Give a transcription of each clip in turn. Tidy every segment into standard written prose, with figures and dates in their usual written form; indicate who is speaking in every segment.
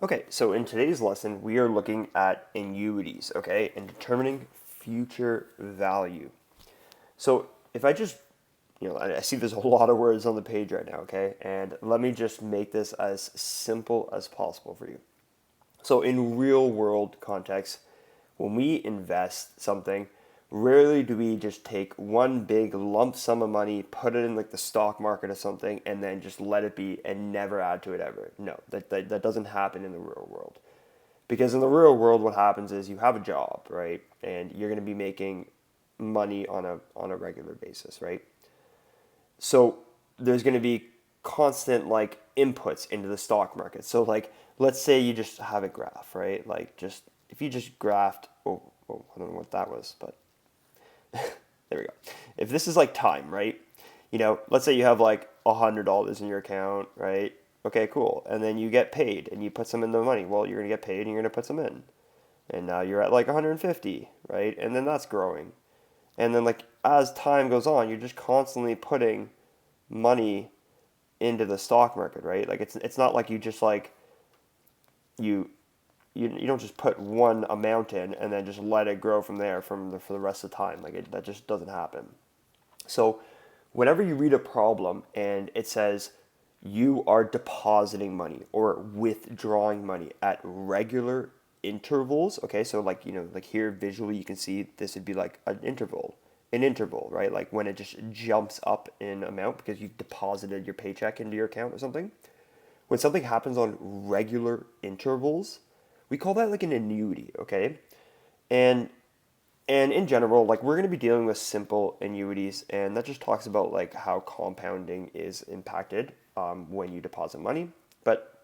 Speaker 1: Okay, so in today's lesson, we are looking at annuities, okay, and determining future value. So if I just, I see there's a lot of words on the page right now, okay, and let me just make this as simple as possible for you. So in real world context, when we invest something, rarely do we just take one big lump sum of money, put it in like the stock market or something, and then just let it be and never add to it ever. No, that doesn't happen in the real world. Because in the real world, what happens is you have a job, right? And you're going to be making money on a regular basis, right? So there's going to be constant like inputs into the stock market. So like let's say you just have a graph, right? Like just if you just graphed, I don't know what that was, but there we go. If this is like time, right? Let's say you have like $100 in your account, right? Okay, cool. And then you get paid and you put some in the money. Well, you're gonna get paid and you're gonna put some in. And now you're at like 150, right? And then that's growing. And then like as time goes on, you're just constantly putting money into the stock market, right? Like it's not like you just like you you don't just put one amount in and then just let it grow from there for the rest of the time. That just doesn't happen. So whenever you read a problem and it says you are depositing money or withdrawing money at regular intervals, okay, so like like here visually you can see this would be like an interval, right? Like when it just jumps up in amount because you deposited your paycheck into your account or something. When something happens on regular intervals, we call that like an annuity, okay? And and in general, like we're going to be dealing with simple annuities, and that just talks about like how compounding is impacted when you deposit money. But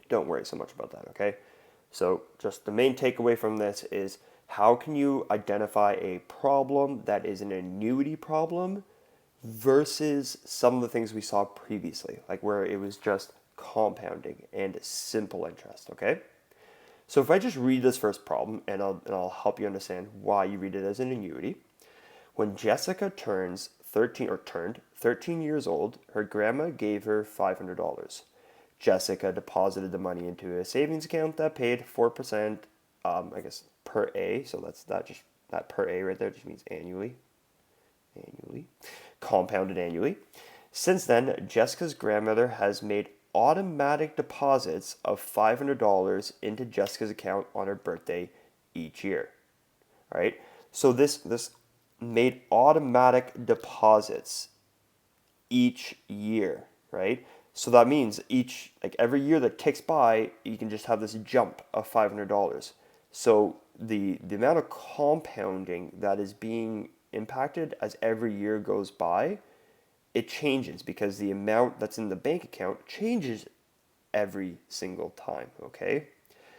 Speaker 1: don't worry so much about that, okay? So just the main takeaway from this is how can you identify a problem that is an annuity problem versus some of the things we saw previously, like where it was just compounding and simple interest, okay? So if I just read this first problem, and I'll help you understand why you read it as an annuity. When Jessica turned 13 years old, her grandma gave her $500. Jessica deposited the money into a savings account that paid 4%, I guess, per A. So that per A right there just means annually, compounded annually. Since then, Jessica's grandmother has made automatic deposits of $500 into Jessica's account on her birthday each year. All right. So this made automatic deposits each year, right? So that means every year that ticks by, you can just have this jump of $500. So the amount of compounding that is being impacted as every year goes by, it changes because the amount that's in the bank account changes every single time, okay?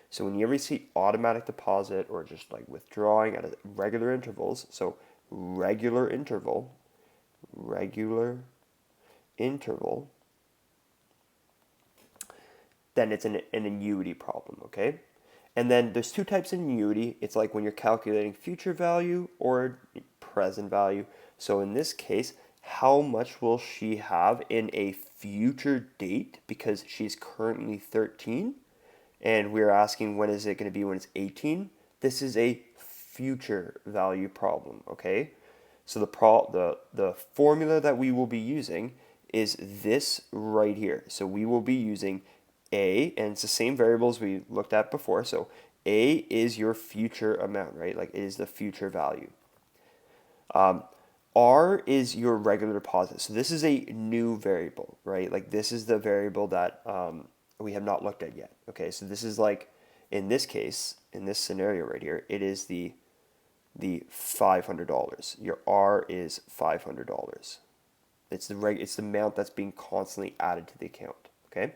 Speaker 1: So when you ever see automatic deposit or just like withdrawing at regular intervals, so regular interval, then it's an annuity problem, okay? And then there's two types of annuity. It's like when you're calculating future value or present value. So in this case, how much will she have in a future date because she's currently 13? And we're asking when is it going to be when it's 18? This is a future value problem, okay? So the formula that we will be using is this right here. So we will be using A, and it's the same variables we looked at before. So A is your future amount, right? Like it is the future value. R is your regular deposit. So this is a new variable, right? Like this is the variable that we have not looked at yet. Okay, so this is like in this case, in this scenario right here, it is the $500. Your R is $500. It's the amount that's being constantly added to the account. Okay.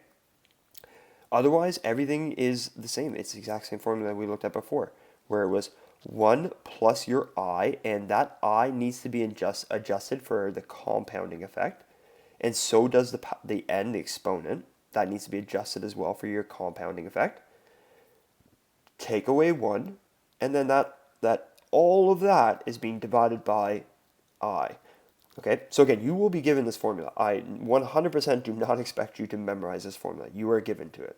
Speaker 1: Otherwise, everything is the same. It's the exact same formula that we looked at before, where it was 1 plus your I, and that I needs to be adjusted for the compounding effect, and so does the n, the exponent. That needs to be adjusted as well for your compounding effect. Take away 1, and then that all of that is being divided by I. Okay, so again, you will be given this formula. I 100% do not expect you to memorize this formula. You are given to it.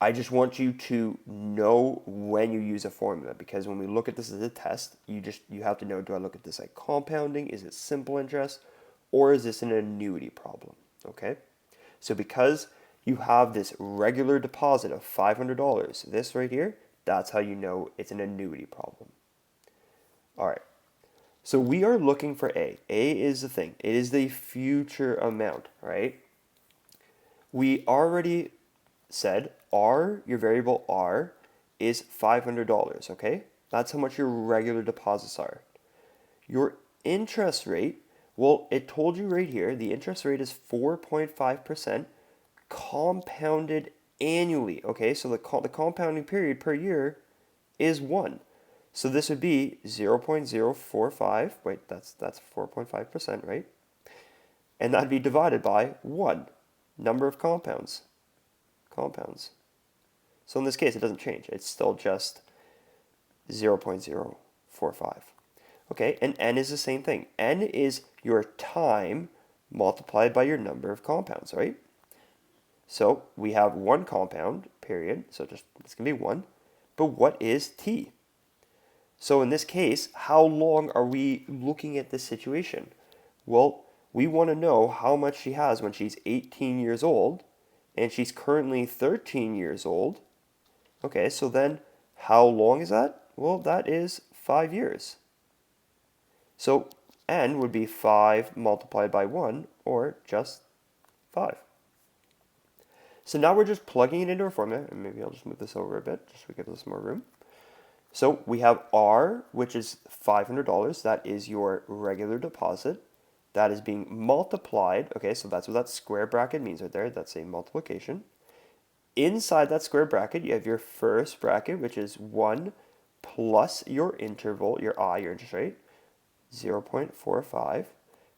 Speaker 1: I just want you to know when you use a formula, because when we look at this as a test, you have to know, do I look at this like compounding? Is it simple interest? Or is this an annuity problem? Okay? So because you have this regular deposit of $500, this right here, that's how you know it's an annuity problem. All right. So we are looking for A. A is the thing. It is the future amount, right? We already said R, your variable R, is $500, okay? That's how much your regular deposits are. Your interest rate, well, it told you right here, the interest rate is 4.5% compounded annually, okay? So the compounding period per year is 1. So this would be 0.045, wait, that's 4.5%, right? And that'd be divided by 1, number of compounds. So in this case, it doesn't change. It's still just 0.045. Okay, and n is the same thing. N is your time multiplied by your number of compounds, right? So we have one compound, period. So just it's going to be 1. But what is t? So in this case, how long are we looking at this situation? Well, we want to know how much she has when she's 18 years old, and she's currently 13 years old. Okay, so then how long is that? Well, that is 5 years. So n would be 5 multiplied by 1, or just 5. So now we're just plugging it into our formula, and maybe I'll just move this over a bit, just to give us more room. So we have R, which is $500. That is your regular deposit. That is being multiplied. Okay, so that's what that square bracket means right there. That's a multiplication. Inside that square bracket, you have your first bracket, which is 1 plus your interval, your I, your interest rate, 0.45,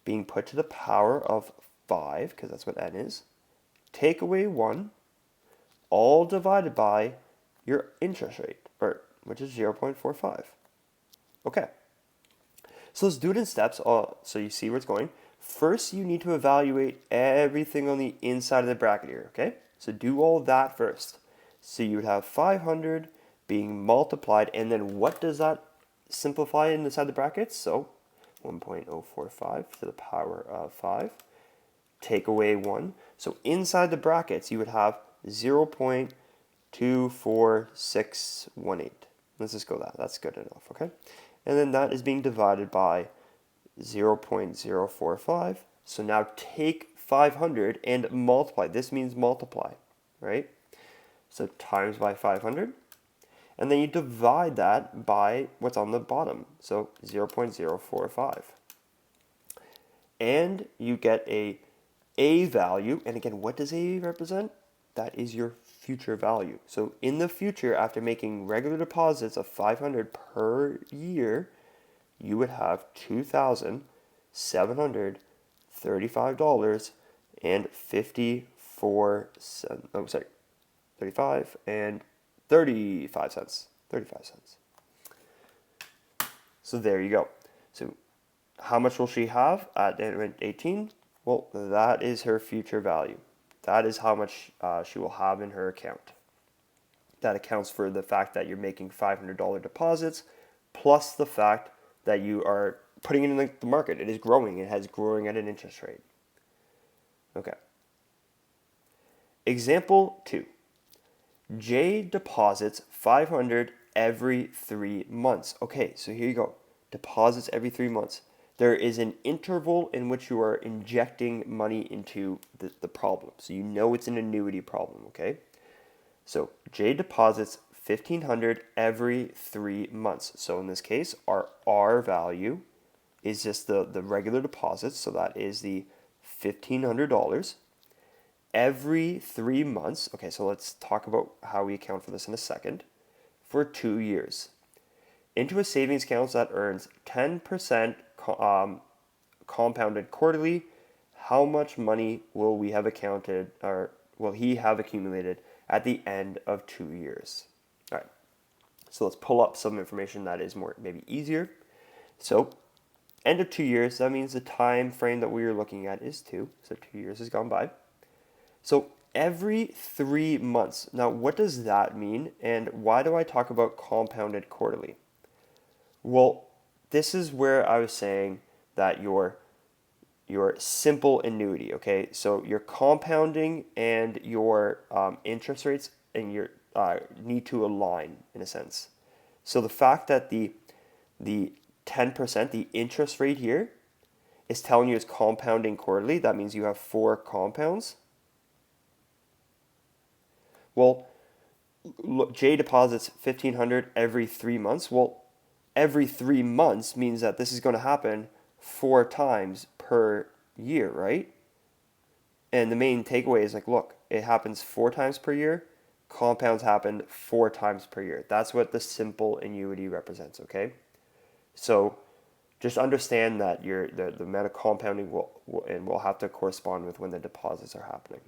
Speaker 1: being put to the power of 5, because that's what n is. Take away 1, all divided by your interest rate, which is 0.45. Okay. So let's do it in steps, so you see where it's going. First, you need to evaluate everything on the inside of the bracket here, okay? So do all that first. So you would have 500 being multiplied, and then what does that simplify inside the brackets? So 1.045 to the power of 5. Take away 1. So inside the brackets, you would have 0.24618. Let's just go that. That's good enough, okay? And then that is being divided by 0.045. So now take 500 and multiply. This means multiply, right? So times by 500. And then you divide that by what's on the bottom. So 0.045. And you get a value. And again, what does A represent? That is your future value. So in the future, after making regular deposits of 500 per year, you would have $2,735 and 54 cents. Oh, sorry, 35 and 35 cents. 35 cents. So there you go. So how much will she have at 18? Well, that is her future value. That is how much she will have in her account. That accounts for the fact that you're making $500 deposits, plus the fact that you are putting it in the market. It is growing. It has growing at an interest rate. Okay. Example 2. J deposits 500 every 3 months. Okay, so here you go. Deposits every 3 months. There is an interval in which you are injecting money into the problem. So you know it's an annuity problem, okay? So J deposits 1,500 every 3 months. So in this case, our R value is just the regular deposits. So that is the $1,500 every 3 months. Okay, so let's talk about how we account for this in a second. For 2 years. Into a savings account that earns 10% compounded quarterly, how much money will we have accounted, or will he have accumulated at the end of 2 years? All right, so let's pull up some information that is more maybe easier. So end of 2 years, that means the time frame that we are looking at is 2. So 2 years has gone by. So every 3 months. Now, what does that mean? And why do I talk about compounded quarterly? Well, this is where I was saying that your simple annuity, okay? So your compounding and your interest rates and your need to align in a sense. So the fact that the 10%, the interest rate here, is telling you it's compounding quarterly, that means you have 4 compounds. Well, look, J deposits 1,500 every 3 months. Well, every 3 months means that this is going to happen 4 times per year, right? And the main takeaway is like, look, it happens 4 times per year. Compounds happen 4 times per year. That's what the simple annuity represents, okay? So just understand that the amount of compounding will have to correspond with when the deposits are happening.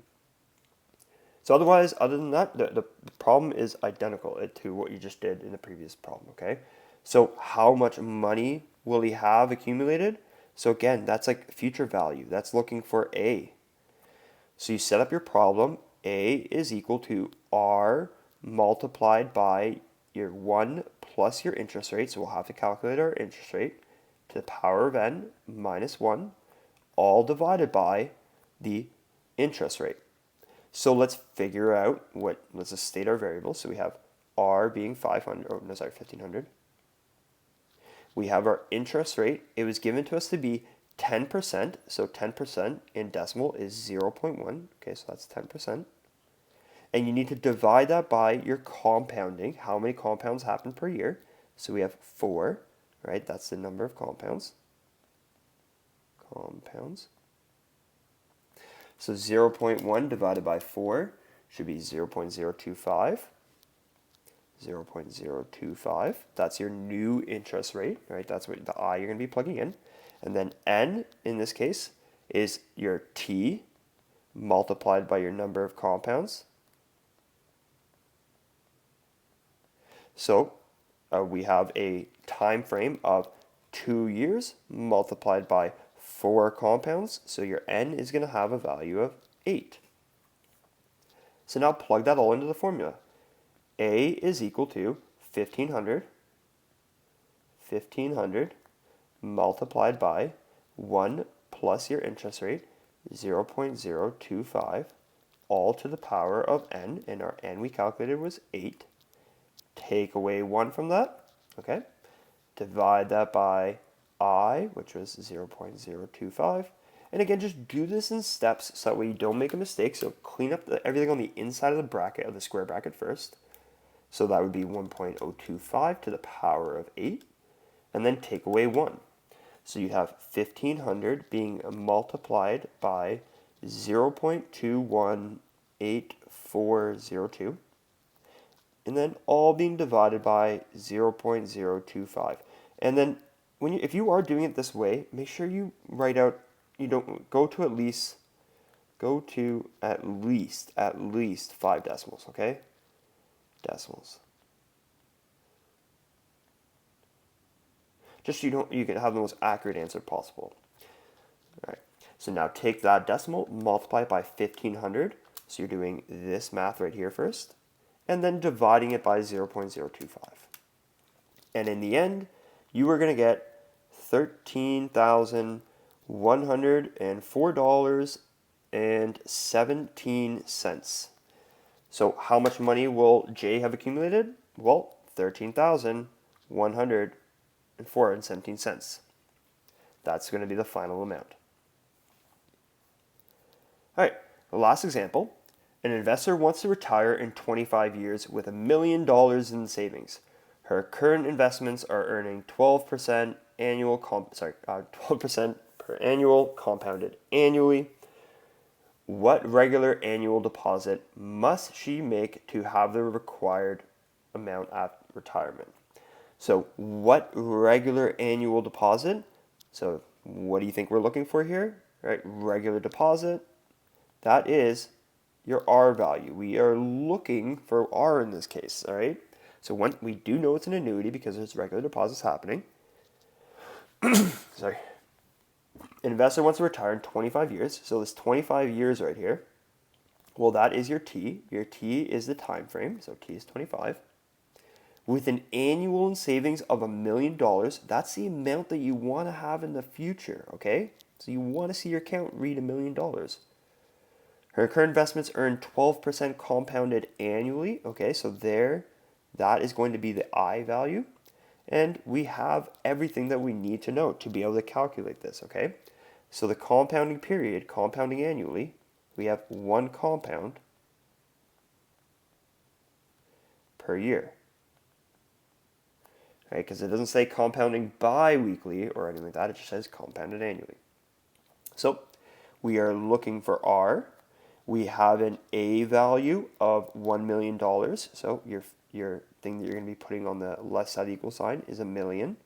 Speaker 1: So otherwise, other than that, the problem is identical to what you just did in the previous problem, okay? So how much money will he have accumulated? So again, that's like future value. That's looking for A. So you set up your problem. A is equal to R multiplied by your 1 plus your interest rate. So we'll have to calculate our interest rate to the power of n minus 1, all divided by the interest rate. So let's figure out let's just state our variables. So we have R being 1,500. We have our interest rate. It was given to us to be 10%. So 10% in decimal is 0.1. Okay, so that's 10%. And you need to divide that by your compounding. How many compounds happen per year? So we have 4, right? That's the number of compounds. So 0.1 divided by 4 should be 0.025. 0.025. That's your new interest rate, right? That's what the I you're going to be plugging in. And then N, in this case, is your T multiplied by your number of compounds. So we have a time frame of 2 years multiplied by 4 compounds. So your N is going to have a value of 8. So now plug that all into the formula. A is equal to 1,500 multiplied by 1 plus your interest rate, 0.025, all to the power of n, and our n we calculated was 8. Take away 1 from that, okay? Divide that by I, which was 0.025. And again, just do this in steps so that way you don't make a mistake. So clean up everything on the inside of the bracket, of the square bracket first. So that would be 1.025 to the power of 8. And then take away 1. So you have 1,500 being multiplied by 0.218402. And then all being divided by 0.025. And then if you are doing it this way, make sure you write out, you don't go to at least 5 decimals, okay? Decimals. Just so you can have the most accurate answer possible. All right. So now take that decimal, multiply it by 1,500. So you're doing this math right here first, and then dividing it by 0.025. And in the end, you are going to get $13,104.17. So how much money will Jay have accumulated? Well, $13,104.17. That's going to be the final amount. All right, the last example. An investor wants to retire in 25 years with $1 million in savings. Her current investments are earning 12% 12% per annual compounded annually. What regular annual deposit must she make to have the required amount at retirement? So what regular annual deposit? So what do you think we're looking for here? Right, regular deposit. That is your R value. We are looking for R in this case, all right? So we do know it's an annuity because there's regular deposits happening. Sorry. An investor wants to retire in 25 years. So this 25 years right here. Well, that is your T. Your T is the time frame, so T is 25. With an annual savings of $1 million, that's the amount that you want to have in the future, okay? So you want to see your account read $1 million. Her current investments earn 12% compounded annually, okay? So there, that is going to be the I value. And we have everything that we need to know to be able to calculate this, okay? So the compounding period, compounding annually, we have one compound per year. Right? Because it doesn't say compounding bi-weekly or anything like that, it just says compounded annually. So we are looking for R. We have an A value of $1 million. So your thing that you're going to be putting on the left side equal sign is $1 million.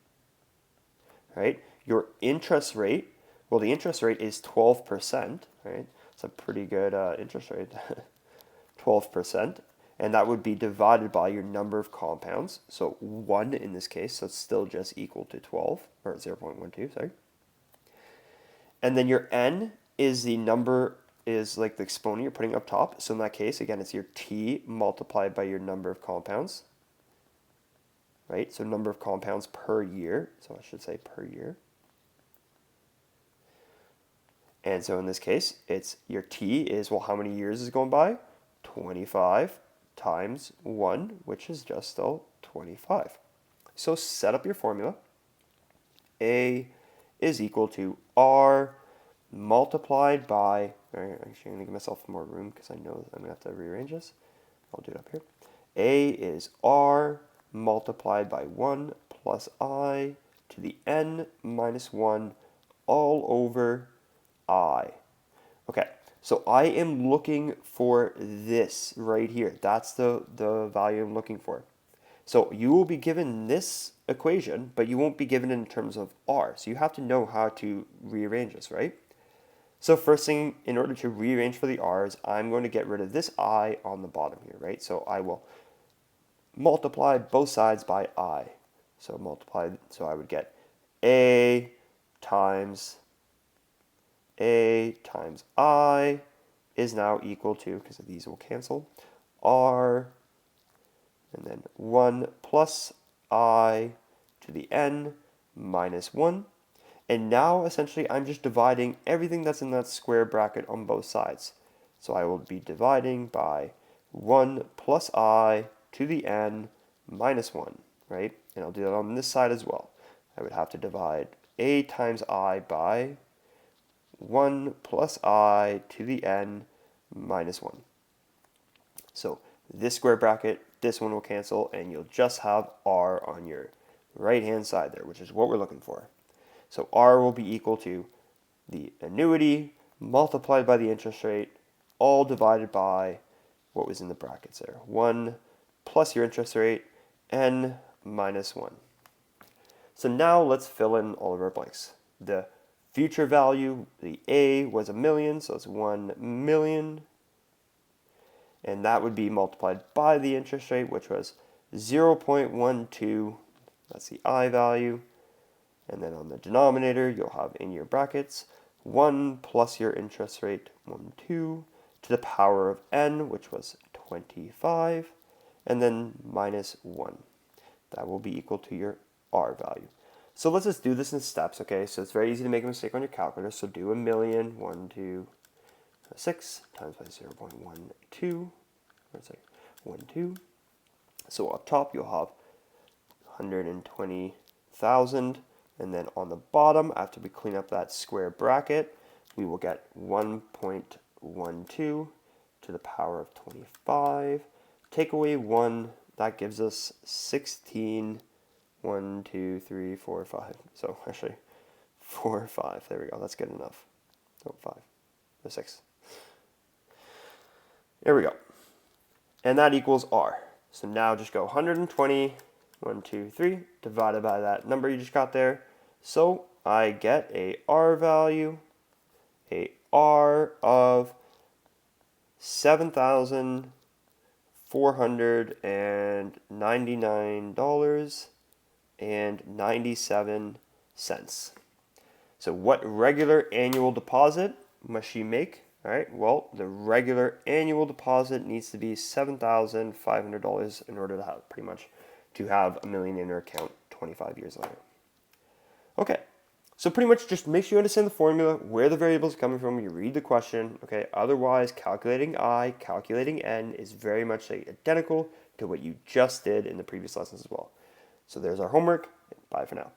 Speaker 1: Right? Your interest rate, well, the interest rate is 12%. Right? It's a pretty good interest rate, 12%. And that would be divided by your number of compounds. So 1 in this case, so it's still just equal to 12, or 0.12, sorry. And then your N is the number, is like the exponent you're putting up top. So in that case, again, it's your T multiplied by your number of compounds. Right? So number of compounds per year. So I should say per year. And so in this case, it's your T is, well, how many years is going by? 25 times 1, which is just still 25. So set up your formula. A is equal to R multiplied by, actually I'm going to give myself more room because I know that I'm going to have to rearrange this. I'll do it up here. A is R multiplied by 1 plus I to the N minus 1 all over I. Okay, so I am looking for this right here. That's the value I'm looking for. So you will be given this equation, but you won't be given in terms of R. So you have to know how to rearrange this, right? So first thing, in order to rearrange for the R's, I'm going to get rid of this I on the bottom here, right? So I will multiply both sides by I. So I would get A times I is now equal to, because these will cancel, R, and then 1 plus I to the N minus 1. And now, essentially, I'm just dividing everything that's in that square bracket on both sides. So I will be dividing by 1 plus I to the N minus 1, right? And I'll do that on this side as well. I would have to divide A times I by 1 plus I to the N minus 1. So this square bracket, this one will cancel, and you'll just have R on your right-hand side there, which is what we're looking for. So R will be equal to the annuity multiplied by the interest rate, all divided by what was in the brackets there. 1 plus your interest rate, N minus 1. So now let's fill in all of our blanks. The future value, the A was $1 million, so it's 1 million. And that would be multiplied by the interest rate, which was 0.12. That's the I value. And then on the denominator, you'll have in your brackets 1 plus your interest rate, 1, 2, to the power of N, which was 25, and then minus 1. That will be equal to your R value. So let's just do this in steps, okay? So it's very easy to make a mistake on your calculator. So do 1 million, 1, 2, 6 times by 0.12, let's say 1, 2. So up top, you'll have 120,000. And then on the bottom, after we clean up that square bracket, we will get 1.12 to the power of 25. Take away 1, that gives us 16. 1, 2, 3, 4, 5. So actually, 4, 5. There we go. That's good enough. Oh, 5. No, 6. There we go. And that equals R. So now just go 120, 1, 2, 3, divided by that number you just got there. So I get a R value, a R of $7,499.97. So what regular annual deposit must she make All right, well, the regular annual deposit needs to be $7,500 in order to have pretty much to have $1 million in your account 25 years later. Okay, so pretty much just make sure you understand the formula, where the variables are coming from, you read the question, okay? Otherwise, calculating I, calculating N is very much identical to what you just did in the previous lessons as well. So there's our homework. Bye for now.